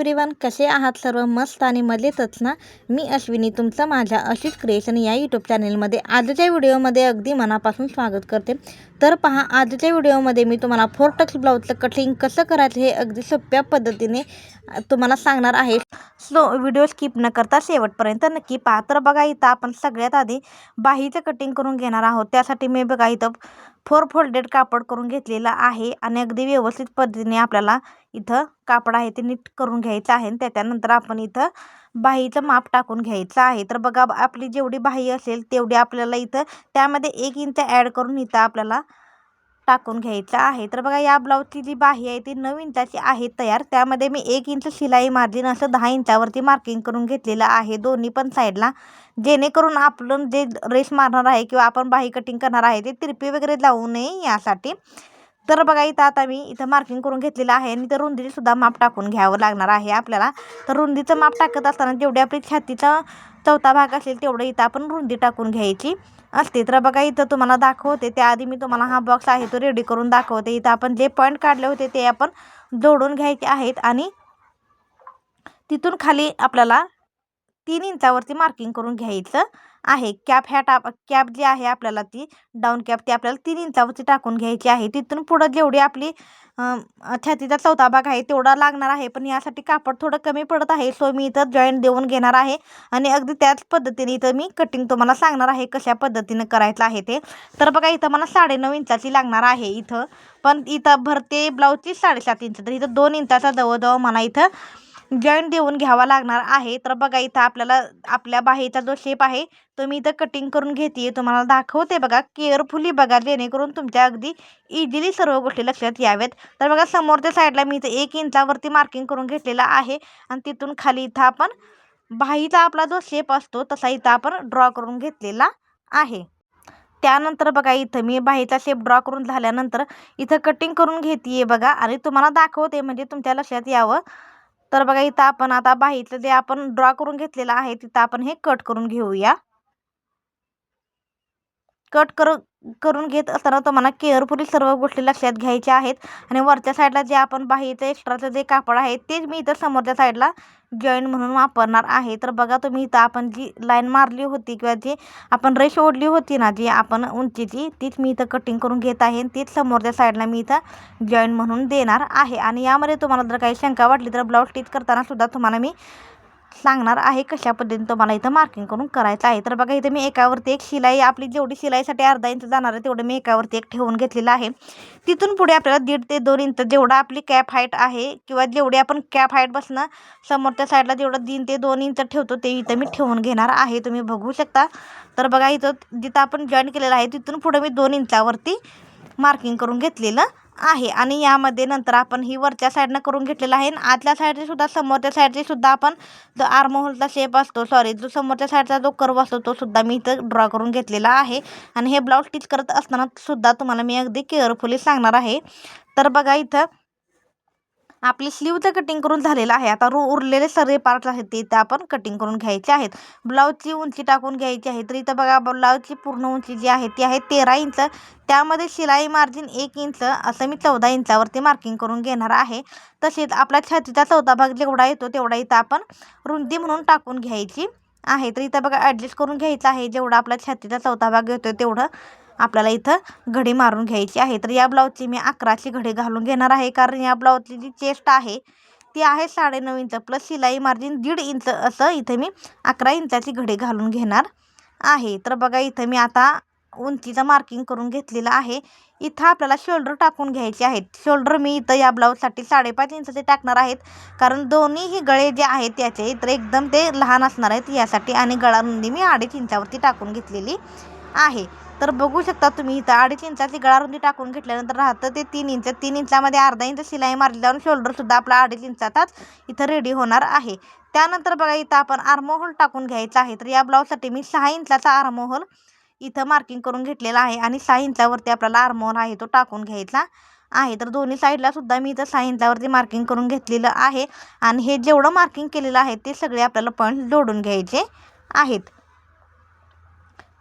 Everyone, कसे आहात सर्व? मस्त आणि मजेतच ना? मी अश्विनी तुमचं माझ्या अशीच क्रिएशन या यूट्यूब चॅनलमध्ये आजच्या व्हिडिओमध्ये अगदी मनापासून स्वागत करते. तर पहा, आजच्या व्हिडिओमध्ये मी तुम्हाला 4 टक्स ब्लाऊजचं कटिंग कसं करायचं हे अगदी सोप्या पद्धतीने तुम्हाला सांगणार आहे. सो व्हिडिओ स्किप न करता शेवटपर्यंत नक्की पहा. तर बघा, इथं आपण सगळ्यात आधी बाहीचं कटिंग करून घेणार आहोत. त्यासाठी मी बघा इथं 4 फोल्डेड कापड करून घेतलेलं आहे आणि अगदी व्यवस्थित पद्धतीने आपल्याला इथं कापड आहे ते नीट करून घ्यायचं आहे. त्याच्यानंतर आपण इथं बाहीचं माप टाकून घ्यायचं आहे. तर बघा, आपली जेवढी बाही असेल तेवढी आपल्याला इथं त्यामध्ये 1 इंच ॲड करून इथं आपल्याला टाकून घ्यायचं आहे. तर बघा, या ब्लाऊजची जी बाही आहे ती 9 इंचाची आहे तयार. त्यामध्ये मी 1 इंच शिलाई मार्जिन असं 10 इंचावरती मार्किंग करून घेतलेलं आहे दोन्ही पण साईडला, जेणेकरून आपण जे रेस मारणार आहे किंवा आपण बाही कटिंग करणार आहे ते तिरपी वगैरे जाऊ नये यासाठी. तर बघा, इथं आता मी इथं मार्किंग करून घेतलेलं आहे आणि इथं रुंदीचे सुद्धा माप टाकून घ्यावं लागणार आहे आपल्याला. तर रुंदीचं माप टाकत असताना जेवढी आपली छातीचा चौथा भाग असेल तेवढं इथं आपण रुंदी टाकून घ्यायची असते. तर बघा, इथं तुम्हाला दाखवते त्याआधी मी तुम्हाला हा बॉक्स आहे तो रेडी करून दाखवते. इथं आपण जे पॉईंट काढले होते ते आपण जोडून घ्यायचे आहेत आणि तिथून खाली आपल्याला 3 इंचावरती मार्किंग करून घ्यायचं आहे. कॅप जी आहे आपल्याला ती डाऊन कॅप ती आपल्याला 3 इंचावरती टाकून घ्यायची आहे. तिथून पुढं जेवढी आपली छातीचा चौथा भाग आहे तेवढा लागणार आहे, पण यासाठी कापड थोडं कमी पडत आहे. सो मी इथं जॉईंट देऊन घेणार आहे आणि अगदी त्याच पद्धतीने इथं मी कटिंग तुम्हाला सांगणार आहे कशा पद्धतीने करायचं आहे ते. तर बघा, इथं मला 9.5 इंचाची लागणार आहे इथं, पण इथं भरते ब्लाऊजची 7.5 इंच. तर इथं 2 इंचाचा जवळजवळ मला इथं जॉईंट देऊन घ्यावा लागणार आहे. तर बघा, इथं आपल्याला आपल्या बाहीचा जो शेप आहे तो मी इथं कटिंग करून घेते, तुम्हाला दाखवते. बघा, केअरफुली बघा, जेणेकरून तुमच्या अगदी इझिली सर्व गोष्टी लक्षात याव्यात. तर बघा, समोरच्या साईडला मी इथं 1 इंचावरती मार्किंग करून घेतलेला आहे आणि तिथून खाली इथं आपण बाहीचा आपला जो शेप असतो तसा इथं आपण ड्रॉ करून घेतलेला आहे. त्यानंतर बघा, इथं मी बाहीचा शेप ड्रॉ करून झाल्यानंतर इथं कटिंग करून घेते बघा आणि तुम्हाला दाखवते म्हणजे तुमच्या लक्षात यावं. तर बघा, इथं आपण आता बाहीचं जे आपण ड्रॉ करून घेतलेलं आहे तिथं आपण हे कट करून घेऊया. कट करून घेत असताना तुम्हाला केअरफुली सर्व गोष्टी लक्षात घ्यायच्या आहेत आणि वरच्या साईडला जे आपण बाहीचं एक्स्ट्राचं जे कापड आहे तेच मी इथं समोरच्या साईडला जॉईंट म्हणून वापरणार आहे. तर बघा, तुम्ही इथं आपण जी लाईन मारली होती किंवा जी आपण रेष ओढली होती ना जी आपण उंचीची, तीच मी इथं कटिंग करून घेत आहे आणि तीच समोरच्या साईडला मी इथं जॉईंट म्हणून देणार आहे. आणि यामध्ये तुम्हाला जर काही शंका वाटली तर ब्लाऊज स्टिच करताना सुद्धा तुम्हाला मी सांगणार आहे कशा पद्धतीने तुम्हाला इथं मार्किंग करून करायचं आहे. तर बघा, इथं मी एकावरती एक शिलाई आपली जेवढी शिलाईसाठी अर्धा इंच जाणार आहे तेवढं मी एकावरती एक ठेवून घेतलेलं आहे. तिथून पुढे आपल्याला 1.5 ते 2 इंच जेवढा आपली कॅप हाईट आहे किंवा जेवढी आपण कॅप हाईट बसणं समोरच्या साईडला जेवढं 3 ते 2 इंच ठेवतो ते इथं मी ठेवून घेणार आहे, तुम्ही बघू शकता. तर बघा, इथं जिथं आपण जॉईन केलेलं आहे तिथून पुढे मी 2 इंचावरती मार्किंग करून घेतलेलं आहे. आणि यामध्ये नंतर आपण ही वरच्या साईडनं करून घेतलेलं आहे आणि आतल्या साईडची सुद्धा समोरच्या साईडची सुद्धा आपण जो आर्महोलचा शेप असतो जो समोरच्या साईडचा जो कर्व असतो तो सुद्धा मी इथं ड्रॉ करून घेतलेला आहे. आणि हे ब्लाऊज स्टिच करत असताना सुद्धा तुम्हाला मी अगदी केअरफुली सांगणार आहे. तर बघा, इथं आपली स्लीवचं कटिंग करून झालेलं आहे. आता उरलेले सर्व पार्ट्स आहेत ते इथं आपण कटिंग करून घ्यायचे आहेत. ब्लाऊजची उंची टाकून घ्यायची आहे. तर इथं बघा, ब्लाऊजची पूर्ण उंची जी आहे ती आहे 13 इंच. त्यामध्ये शिलाई मार्जिन 1 इंच असं मी 14 इंचावरती मार्किंग करून घेणार आहे. तसेच आपला छातीचा चौथा भाग जेवढा येतो तेवढा इथं आपण रुंदी म्हणून टाकून घ्यायची आहे. तर इथं बघा, ॲडजस्ट करून घ्यायचं आहे. जेवढा आपला छातीचा चौथा भाग येतो तेवढं आपल्याला इथं घडी मारून घ्यायची आहे. तर या ब्लाऊजची मी 11ची घडी घालून घेणार आहे, कारण या ब्लाऊजची जी चेस्ट आहे ती आहे 9.5 इंच प्लस शिलाई मार्जिन 1.5 इंच असं इथं मी 11 इंचाची घडी घालून घेणार आहे. तर बघा, इथं मी आता उंचीचं मार्किंग करून घेतलेलं आहे. इथं आपल्याला शोल्डर टाकून घ्यायचे आहेत. शोल्डर मी इथं या ब्लाऊजसाठी 5.5 इंचचे टाकणार आहेत, कारण दोन्हीही गळे जे आहेत त्याचे तर एकदम ते लहान असणार आहेत यासाठी. आणि गळा रुंदी मी 2.5 इंचावरती टाकून घेतलेली आहे. तर बघू शकता तुम्ही इथं 2.5 इंचाची गळारुंदी टाकून घेतल्यानंतर राहतं ते 3 इंच. 3 इंचामध्ये अर्धा इंच शिलाई मारली जाऊन शोल्डरसुद्धा आपला 2.5 इंचाचाच इथं रेडी होणार आहे. त्यानंतर बघा, इथं आपण आर्महोल टाकून घ्यायचा आहे. तर या ब्लाऊजसाठी मी 6 इंचाचा आर्महोल इथं मार्किंग करून घेतलेला आहे आणि 6 इंचावरती आपल्याला आर्महोल आहे तो टाकून घ्यायचा आहे. तर दोन्ही साईडला सुद्धा मी इथं 6 इंचावरती मार्किंग करून घेतलेलं आहे आणि हे जेवढं मार्किंग केलेलं आहे ते सगळे आपल्याला पॉईंट जोडून घ्यायचे आहेत.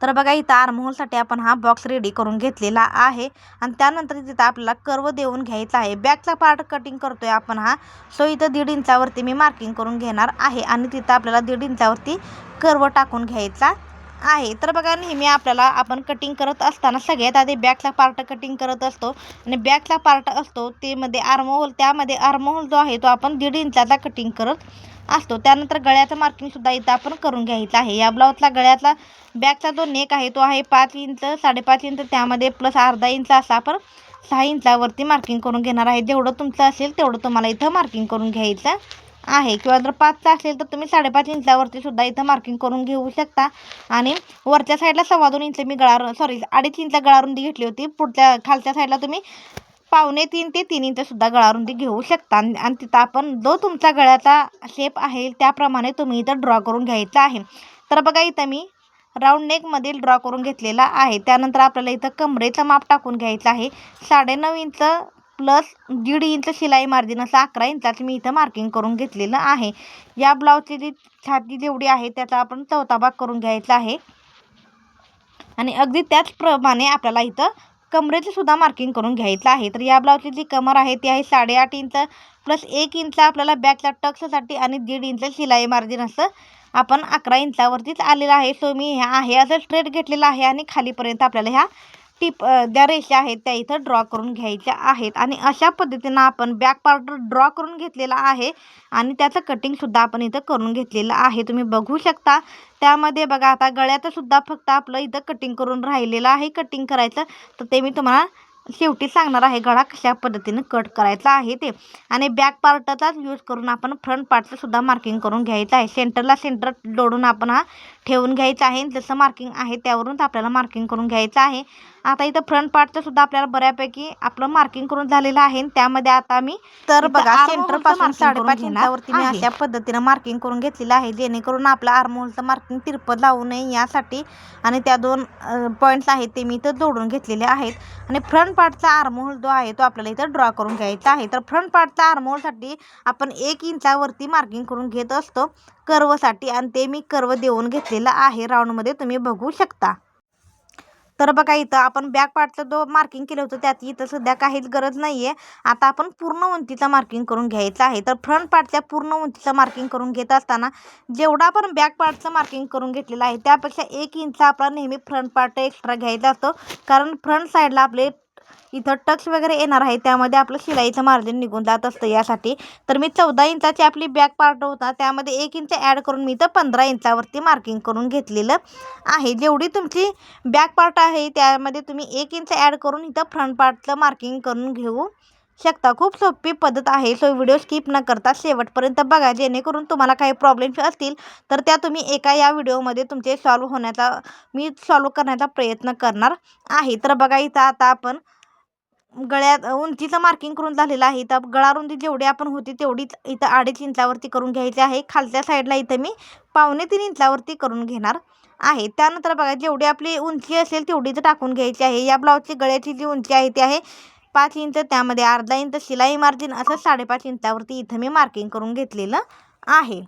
तर बघा इथं आर्महोलसाठी आपण हा बॉक्स रेडी करून घेतलेला आहे आणि त्यानंतर तिथं आपल्याला कर्व देऊन घ्यायचा आहे. बॅकचा पार्ट कटिंग करतोय आपण हा, सो इथं 1.5 इंचावरती मी मार्किंग करून घेणार आहे आणि तिथं आपल्याला 1.5 इंचावरती कर्व टाकून घ्यायचा आहे. तर बघा नेहमी आपल्याला आपण कटिंग करत असताना सगळ्यात आधी बॅकचा पार्ट कटिंग करत असतो आणि बॅकचा पार्ट असतो ते मध्ये आर्महोल, त्यामध्ये आर्महोल जो आहे तो आपण 1.5 इंचाचा कटिंग करत असतो. त्यानंतर गळ्याचं मार्किंगसुद्धा इथं आपण करून घ्यायचं आहे. या ब्लाऊजला गळ्यातला बॅकचा जो नेक आहे तो आहे 5 इंच 5.5 इंच, त्यामध्ये प्लस अर्धा इंच असा आपण 6 इंचावरती मार्किंग करून घेणार आहे. जेवढं तुमचं असेल तेवढं तुम्हाला इथं मार्किंग करून घ्यायचं आहे. किंवा जर 5चा असेल तर तुम्ही 5.5 इंचावरती सुद्धा इथं मार्किंग करून घेऊ शकता. आणि वरच्या साईडला 2.25 इंच मी 2.5 इंच गळारुंदी घेतली होती. पुढच्या खालच्या साईडला तुम्ही 2.25 ते 3 इंच सुद्धा गळारुंदी घेऊ शकता. आणि तिथं आपण जो तुमचा गळ्याचा शेप आहे त्याप्रमाणे तुम्ही इथं ड्रॉ करून घ्यायचा आहे. तर बघा इथं मी राऊंड नेकमधील ड्रॉ करून घेतलेला आहे. त्यानंतर आपल्याला इथं कमरेचं माप टाकून घ्यायचं आहे. 9.5 इंच प्लस 1.5 इंच शिलाई मार्जिन असं 11 इंचाचं मी इथं मार्किंग करून घेतलेलं आहे. या ब्लाऊजची जी छाती जेवढी आहे त्याचा आपण 4था भाग करून घ्यायचा आहे आणि अगदी त्याचप्रमाणे आपल्याला इथं कमरेचं सुद्धा मार्किंग करून घ्यायचं आहे. तर या ब्लाऊजची जी कमर आहे ती आहे 8.5 इंच प्लस 1 इंच आपल्याला बॅकच्या टक्ससाठी आणि 1.5 इंच शिलाई मार्जिन असं आपण 11 इंचावरतीच आलेलं आहे. सो मी ह्या आहे असं स्ट्रेट घेतलेलं आहे आणि खालीपर्यंत आपल्याला ह्या ज्या रेषा आहेत त्या इथं ड्रॉ करून घ्यायच्या आहेत. आणि अशा पद्धतीनं आपण बॅक पार्ट ड्रॉ करून घेतलेला आहे आणि त्याचं कटिंगसुद्धा आपण इथं करून घेतलेलं आहे. तुम्ही बघू शकता. त्यामध्ये बघा आता गळ्याचं सुद्धा फक्त आपलं इथं कटिंग करून राहिलेलं आहे. कटिंग करायचं तर ते मी तुम्हाला शेवटी सांगणार आहे, गळा कशा पद्धतीनं कट करायचा आहे ते. आणि बॅक पार्टचाच यूज करून आपण फ्रंट पार्टचं सुद्धा मार्किंग करून घ्यायचं आहे. सेंटर जोडून आपण हा ठेवून घ्यायचा आहे. जसं मार्किंग आहे त्यावरून आपल्याला मार्किंग करून घ्यायचं आहे. आता इथं फ्रंट पार्टचं सुद्धा आपल्याला बऱ्यापैकी आपलं मार्किंग करून झालेलं आहे. त्यामध्ये आता मी तर बघा सेंटर पासून 5.5 इंचावरती मी अशा पद्धतीनं मार्किंग करून घेतलेलं आहे, जेणेकरून आपलं आर्महोलचं मार्किंग तिरपं जाऊ नये यासाठी. आणि त्या 2 पॉईंट्स आहेत ते मी इथं जोडून घेतलेले आहेत. आणि फ्रंट पार्टचा आर्महोल जो आहे तो आपल्याला इथं ड्रॉ करून घ्यायचा आहे. तर फ्रंट पार्टचा आर्महोलसाठी आपण 1 इंचावरती मार्किंग करून घेत असतो कर्वसाठी आणि ते मी कर्व देऊन घेतलेलं आहे राऊंडमध्ये, तुम्ही बघू शकता. तर बघा इथं आपण बॅक पार्टचं जो मार्किंग केलं होतं त्यात इथं सध्या काहीच गरज नाही आहे. आता आपण पूर्ण उंचीचं मार्किंग करून घ्यायचं आहे. तर फ्रंट पार्टच्या पूर्ण उंचीचं मार्किंग करून घेत असताना जेवढा आपण बॅक पार्टचं मार्किंग करून घेतलेलं आहे त्यापेक्षा 1 इंच आपला नेहमी फ्रंट पार्ट एक्स्ट्रा घ्यायचा असतो. कारण फ्रंट साईडला आपले इथं टक्स वगैरे येणार आहे, त्यामध्ये आपलं शिलाईचं मार्जिन निघून जात असतं यासाठी. तर मी 14 इंचाची आपली बॅक पार्ट होता त्यामध्ये 1 इंच ॲड करून मी इथं 15 इंचावरती मार्किंग करून घेतलेलं आहे. जेवढी तुमची बॅक पार्ट आहे त्यामध्ये तुम्ही 1 इंच ॲड करून इथं फ्रंट पार्टचं मार्किंग करून घेऊ शकता. खूप सोपी पद्धत आहे. सो व्हिडिओ स्किप न करता शेवटपर्यंत बघा, जेणेकरून तुम्हाला काही प्रॉब्लेम्स असतील तर त्या तुम्ही एका या व्हिडिओमध्ये तुमचे मी सॉल्व करण्याचा प्रयत्न करणार आहे. तर बघा इथं आता आपण गळ्यात उंचीचं मार्किंग करून झालेलं आहे. तर गळारुंदी जेवढी आपण होती तेवढीच इथं 2.5 इंचावरती करून घ्यायची आहे. खालच्या साईडला इथं मी 2.25 इंचावरती करून घेणार आहे. त्यानंतर बघा जेवढी आपली उंची असेल तेवढीच टाकून घ्यायची आहे. या ब्लाऊजची गळ्याची जी उंची आहे ती आहे 5 इंच, त्यामध्ये अर्धा इंच शिलाई मार्जिन असं 5.5 इंचावरती इथं मी मार्किंग करून घेतलेलं आहे.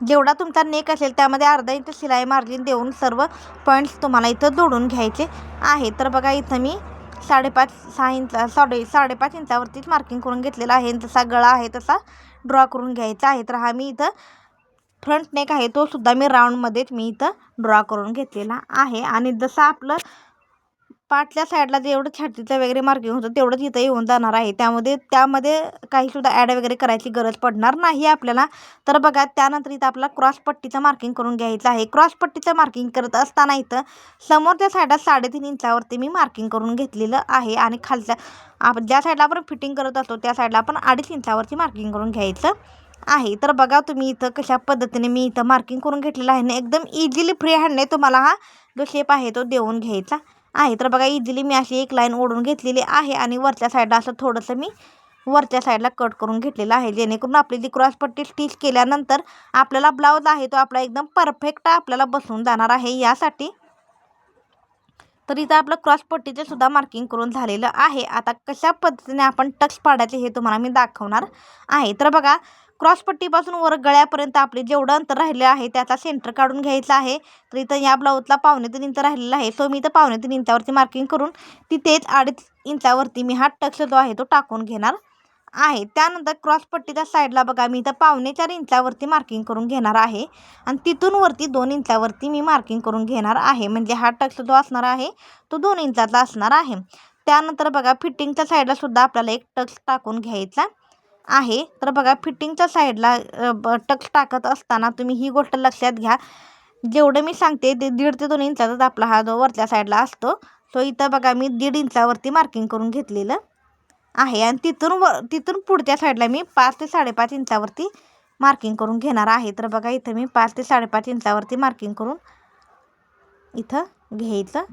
जेवढा तुमचा नेक असेल त्यामध्ये अर्धा इंच शिलाई मार्जिन देऊन सर्व पॉईंट्स तुम्हाला इथं जोडून घ्यायचे आहे. तर बघा इथं मी 5.5 इंचावरतीच मार्किंग करून घेतलेलं आहे. जसा गळा आहे तसा ड्रॉ करून घ्यायचा आहे. तर हा मी इथं फ्रंट नेक आहे तो सुद्धा मी राऊंडमध्येच मी इथं ड्रॉ करून घेतलेला आहे. आणि जसं आपलं पाठच्या साईडला जेवढं छातीचं वगैरे मार्किंग होतं तेवढंच इथं येऊन जाणार आहे. त्यामध्ये काहीसुद्धा ॲड वगैरे करायची गरज पडणार नाही आपल्याला. तर बघा त्यानंतर इथं आपला क्रॉस पट्टीचं मार्किंग करून घ्यायचं आहे. क्रॉस पट्टीचं मार्किंग करत असताना इथं समोरच्या साईडला 3.5 इंचावरती मी मार्किंग करून घेतलेलं आहे. आणि खालच्या ज्या साईडला आपण फिटिंग करत असतो त्या साईडला आपण 2.5 इंचावरती मार्किंग करून घ्यायचं आहे. तर बघा तुम्ही इथं कशा पद्धतीने मी इथं मार्किंग करून घेतलेलं आहे आणि एकदम इझिली फ्री हँडने तुम्हाला हा जो शेप आहे तो देऊन घ्यायचा आहे. तर बघा इझिली मी अशी एक लाईन ओढून घेतलेली आहे आणि वरच्या साईडला असं थोडंसं मी वरच्या साईडला कट करून घेतलेलं आहे, जेणेकरून आपली जी क्रॉसपट्टी स्टिच केल्यानंतर आपल्याला ब्लाऊज आहे तो आपला एकदम परफेक्ट आपल्याला बसून जाणार आहे यासाठी. तर इथं आपलं क्रॉसपट्टीचं सुद्धा मार्किंग करून झालेलं आहे. आता कशा पद्धतीने आपण टक्स पाडायचे हे तुम्हाला मी दाखवणार आहे. तर बघा क्रॉसपट्टीपासून वर गळ्यापर्यंत आपले जेवढं अंतर राहिलं आहे त्याचा सेंटर काढून घ्यायचा आहे. तर इथं या ब्लाऊजला 1.5 इंच राहिलेला आहे. सो मी इथं 1.5 इंचावरती मार्किंग करून तिथेच 2.5 इंचावरती मी हा टक्स जो आहे तो टाकून घेणार आहे. त्यानंतर क्रॉसपट्टीच्या साईडला बघा मी इथं 4.5 इंचावरती मार्किंग करून घेणार आहे आणि तिथून वरती 2 इंचावरती मी मार्किंग करून घेणार आहे. म्हणजे हा टक्स जो असणार आहे तो 2 इंचाचा असणार आहे. त्यानंतर बघा फिटिंगच्या साईडला सुद्धा आपल्याला एक टक्स टाकून घ्यायचा आहे. तर बघा फिटिंगच्या साईडला टक्स टाकत असताना तुम्ही ही गोष्ट लक्षात घ्या, जेवढं मी सांगते ते 1.5 ते 2 इंचाचाच आपला हा जो वरच्या साईडला असतो. सो इथं बघा मी 1.5 इंचावरती मार्किंग करून घेतलेलं आहे आणि तिथून पुढच्या साईडला मी 5 ते 5.5 इंचावरती मार्किंग करून घेणार आहे. तर बघा इथं मी 5 ते 5.5 इंचावरती मार्किंग करून इथं घ्यायचं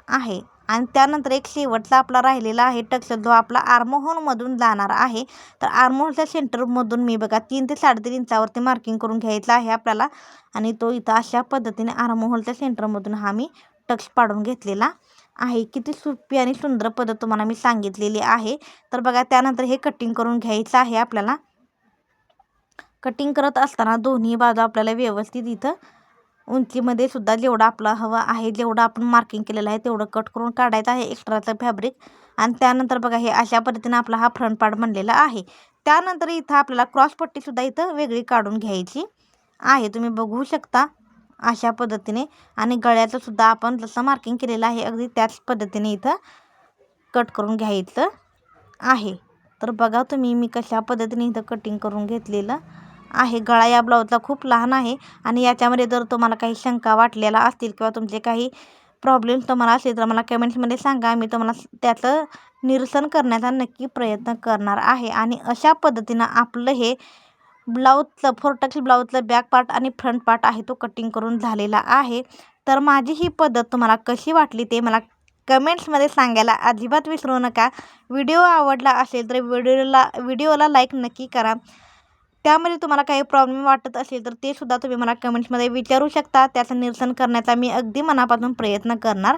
आहे. आणि त्यानंतर एक शेवटचा आपला राहिलेला आहे टक्स जो आपला आर्महोलमधून जाणार आहे. तर आर्महोलच्या सेंटरमधून मी बघा 3 ते 3.5 इंचावरती मार्किंग करून घ्यायचं आहे आपल्याला आणि तो इथं अशा पद्धतीने आर्महोलच्या सेंटरमधून हा मी टक्स पाडून घेतलेला आहे. किती सोपी आणि सुंदर पद्धत तुम्हाला मी सांगितलेली आहे. तर बघा त्यानंतर हे कटिंग करून घ्यायचं आहे आपल्याला. कटिंग करत असताना दोन्ही बाजू आपल्याला व्यवस्थित इथं उंचीमध्ये सुद्धा जेवढं आपलं हवं आहे, जेवढं आपण मार्किंग केलेलं आहे तेवढं कट करून काढायचं आहे एक्स्ट्राचं फॅब्रिक. आणि त्यानंतर बघा हे अशा पद्धतीने आपला हा फ्रंट पार्ट बनलेला आहे. त्यानंतर इथं आपल्याला क्रॉसपट्टीसुद्धा इथं वेगळी काढून घ्यायची आहे. तुम्ही बघू शकता अशा पद्धतीने. आणि गळ्याचं सुद्धा आपण जसं मार्किंग केलेलं आहे अगदी त्याच पद्धतीने इथं कट करून घ्यायचं आहे. तर बघा तुम्ही मी कशा पद्धतीने इथं कटिंग करून घेतलेलं आहे. गळा या ब्लाऊजचा खूप लहान आहे आणि याच्यामध्ये जर तुम्हाला काही शंका वाटलेला असतील किंवा तुमचे काही प्रॉब्लेम तुम्हाला असेल तर मला कमेंट्समध्ये सांगा. मी तुम्हाला त्याचं निरसन करण्याचा नक्की प्रयत्न करणार आहे. आणि अशा पद्धतीनं आपलं हे ब्लाऊजचं 4 टक्स ब्लाऊजचं बॅक पार्ट आणि फ्रंट पार्ट आहे तो कटिंग करून झालेला आहे. तर माझी ही पद्धत तुम्हाला कशी वाटली ते मला कमेंट्समध्ये सांगायला अजिबात विसरू नका. व्हिडिओ आवडला असेल तर व्हिडिओला लाईक नक्की करा. त्यामध्ये तुम्हाला काही प्रॉब्लेम वाटत असेल तर ते सुद्धा तुम्ही मला कमेंट्समध्ये विचारू शकता. त्याचं निरसन करण्याचा मी अगदी मनापासून प्रयत्न करणार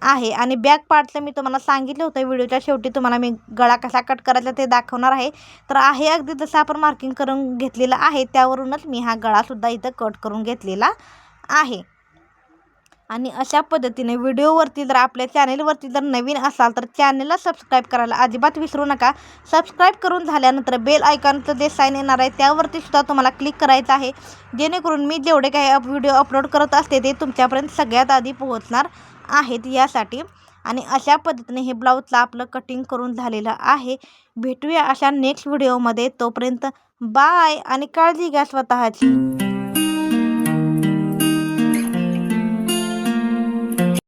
आहे. आणि बॅक पार्टचं मी तुम्हाला सांगितलं होतं व्हिडिओच्या शेवटी तुम्हाला मी गळा कसा कट करायचा ते दाखवणार आहे. तर आहे अगदी जसं आपण मार्किंग करून घेतलेलं आहे त्यावरूनच मी हा गळासुद्धा इथं कट करून घेतलेला आहे. आणि अशा पद्धतीने व्हिडिओवरती जर आपल्या चॅनेलवरती जर नवीन असाल तर चॅनेलला सबस्क्राईब करायला अजिबात विसरू नका. सबस्क्राईब करून झाल्यानंतर बेल आयकॉनचं जे साईन येणार आहे त्यावरती सुद्धा तुम्हाला क्लिक करायचं आहे, जेणेकरून मी जेवढे काही व्हिडिओ अपलोड करत असते ते तुमच्यापर्यंत सगळ्यात आधी पोहोचणार आहेत यासाठी. आणि अशा पद्धतीने हे ब्लाऊजला आपलं कटिंग करून झालेलं आहे. भेटूया अशा नेक्स्ट व्हिडिओमध्ये. तोपर्यंत बाय आणि काळजी घ्या स्वतःची.